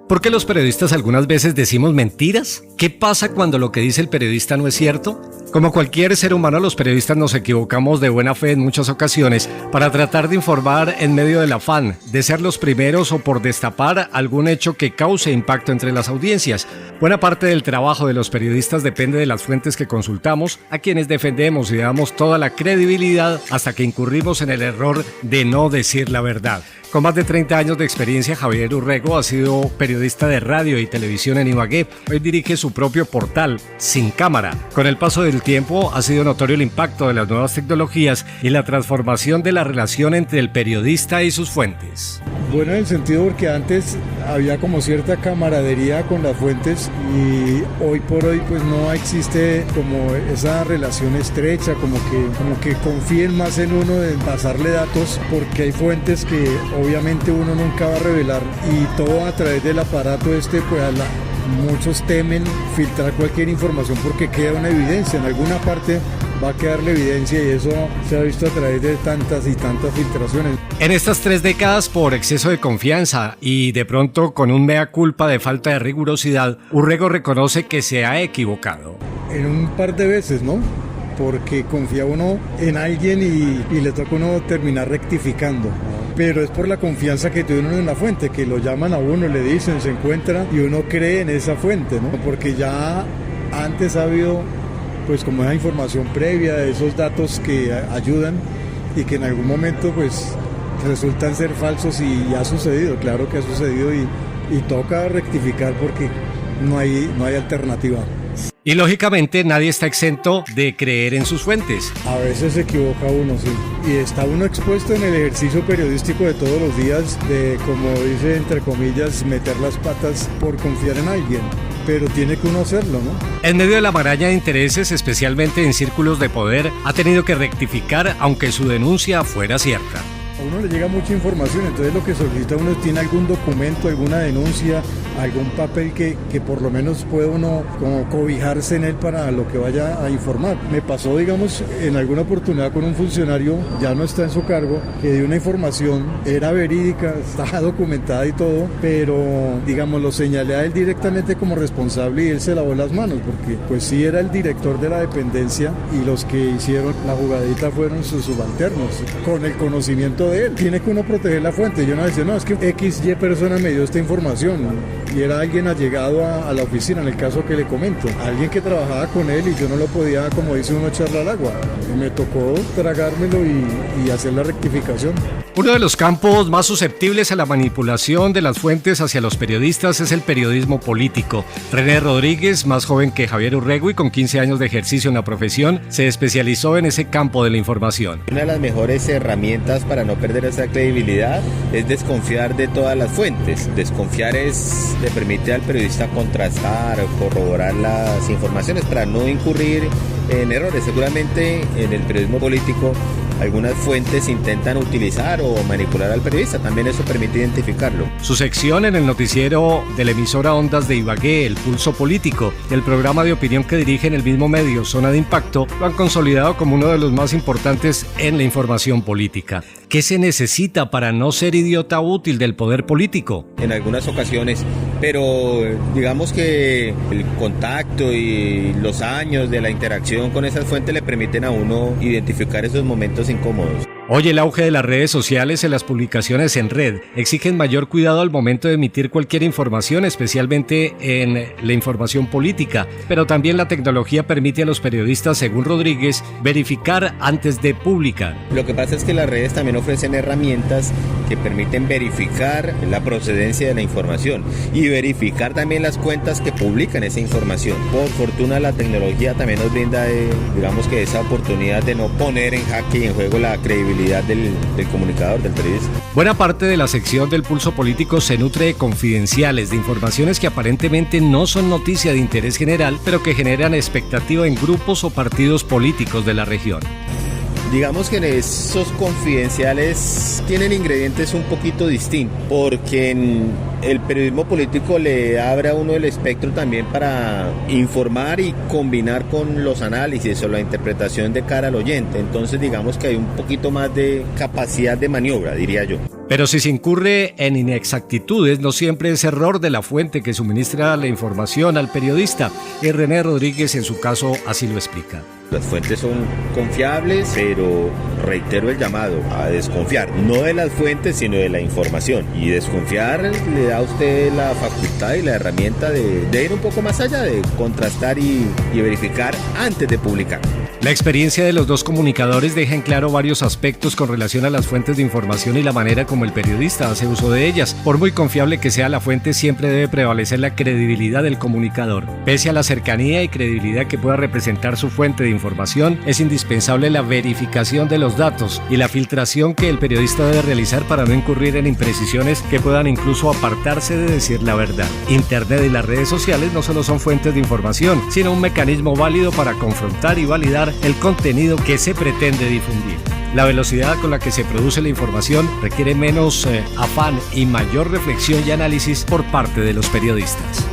¿Por qué los periodistas algunas veces decimos mentiras? ¿Qué pasa cuando lo que dice el periodista no es cierto? Como cualquier ser humano, los periodistas nos equivocamos de buena fe en muchas ocasiones para tratar de informar en medio del afán de ser los primeros o por destapar algún hecho que cause impacto entre las audiencias. Buena parte del trabajo de los periodistas depende de las fuentes que consultamos, a quienes defendemos y damos toda la credibilidad hasta que incurrimos en el error de no decir la verdad. Con más de 30 años de experiencia, Javier Urrego ha sido periodista de radio y televisión en Ibagué. Hoy dirige su propio portal, Sin Cámara. Con el paso del tiempo ha sido notorio el impacto de las nuevas tecnologías y la transformación de la relación entre el periodista y sus fuentes. Bueno, en el sentido porque antes había como cierta camaradería con las fuentes y hoy por hoy pues no existe como esa relación estrecha, como que confíen más en uno en pasarle datos, porque hay fuentes que obviamente uno nunca va a revelar y todo a través del aparato pues muchos temen filtrar cualquier información porque queda una evidencia, en alguna parte va a quedar la evidencia y eso se ha visto a través de tantas y tantas filtraciones. En estas 3 décadas, por exceso de confianza y de pronto con un mea culpa de falta de rigurosidad, Urrego reconoce que se ha equivocado. En un par de veces, ¿no? Porque confía uno en alguien y le toca uno terminar rectificando. Pero es por la confianza que tiene uno en la fuente, que lo llaman a uno, le dicen, se encuentra y uno cree en esa fuente, ¿no? Porque ya antes ha habido pues como esa información previa, esos datos que ayudan y que en algún momento pues resultan ser falsos y ha sucedido, claro que ha sucedido y toca rectificar porque no hay alternativa. Y lógicamente nadie está exento de creer en sus fuentes. A veces se equivoca uno, sí. Y está uno expuesto en el ejercicio periodístico de todos los días de, como dice entre comillas, meter las patas por confiar en alguien. Pero tiene que uno hacerlo, ¿no? En medio de la maraña de intereses, especialmente en círculos de poder, ha tenido que rectificar aunque su denuncia fuera cierta. A uno le llega mucha información, entonces lo que solicita uno tiene algún documento, alguna denuncia, algún papel que por lo menos puede uno como cobijarse en él para lo que vaya a informar. Me pasó, digamos, en alguna oportunidad con un funcionario, ya no está en su cargo, que dio una información, era verídica, estaba documentada y todo, pero digamos lo señalé a él directamente como responsable y él se lavó las manos, porque pues sí era el director de la dependencia y los que hicieron la jugadita fueron sus subalternos, con el conocimiento de él. Tiene que uno proteger la fuente. Yo no decía, no, es que XY persona me dio esta información y era alguien allegado a la oficina, en el caso que le comento, alguien que trabajaba con él y yo no lo podía, como dice uno, echarle al agua. Me tocó tragármelo y hacer la rectificación. Uno de los campos más susceptibles a la manipulación de las fuentes hacia los periodistas es el periodismo político. René Rodríguez, más joven que Javier Urrego y con 15 años de ejercicio en la profesión, se especializó en ese campo de la información. Una de las mejores herramientas para no perder esa credibilidad es desconfiar de todas las fuentes. Desconfiar le permite al periodista contrastar o corroborar las informaciones para no incurrir en errores. Seguramente en el periodismo político algunas fuentes intentan utilizar o manipular al periodista, también eso permite identificarlo. Su sección en el noticiero de la emisora Ondas de Ibagué, El Pulso Político, y el programa de opinión que dirige en el mismo medio, Zona de Impacto, lo han consolidado como uno de los más importantes en la información política. ¿Qué se necesita para no ser idiota útil del poder político? En algunas ocasiones, pero digamos que el contacto y los años de la interacción con esas fuentes le permiten a uno identificar esos momentos incómodos. Hoy el auge de las redes sociales y las publicaciones en red exigen mayor cuidado al momento de emitir cualquier información, especialmente en la información política, pero también la tecnología permite a los periodistas, según Rodríguez, verificar antes de publicar. Lo que pasa es que las redes también ofrecen herramientas que permiten verificar la procedencia de la información y verificar también las cuentas que publican esa información. Por fortuna la tecnología también nos brinda, digamos que esa oportunidad de no poner en jaque y en juego la credibilidad del comunicador, del periodista. Buena parte de la sección del Pulso Político se nutre de confidenciales, de informaciones que aparentemente no son noticia de interés general, pero que generan expectativa en grupos o partidos políticos de la región. Digamos que en esos confidenciales tienen ingredientes un poquito distintos, porque en el periodismo político le abre a uno el espectro también para informar y combinar con los análisis o la interpretación de cara al oyente. Entonces digamos que hay un poquito más de capacidad de maniobra, diría yo. Pero si se incurre en inexactitudes, no siempre es error de la fuente que suministra la información al periodista, y René Rodríguez en su caso así lo explica. Las fuentes son confiables, pero reitero el llamado a desconfiar, no de las fuentes, sino de la información. Y desconfiar le da a usted la facultad y la herramienta de ir un poco más allá, de contrastar y verificar antes de publicar. La experiencia de los dos comunicadores deja en claro varios aspectos con relación a las fuentes de información y la manera como el periodista hace uso de ellas. Por muy confiable que sea la fuente, siempre debe prevalecer la credibilidad del comunicador. Pese a la cercanía y credibilidad que pueda representar su fuente de información, es indispensable la verificación de los datos y la filtración que el periodista debe realizar para no incurrir en imprecisiones que puedan incluso apartarse de decir la verdad. Internet y las redes sociales no solo son fuentes de información, sino un mecanismo válido para confrontar y validar el contenido que se pretende difundir. La velocidad con la que se produce la información requiere menos afán y mayor reflexión y análisis por parte de los periodistas.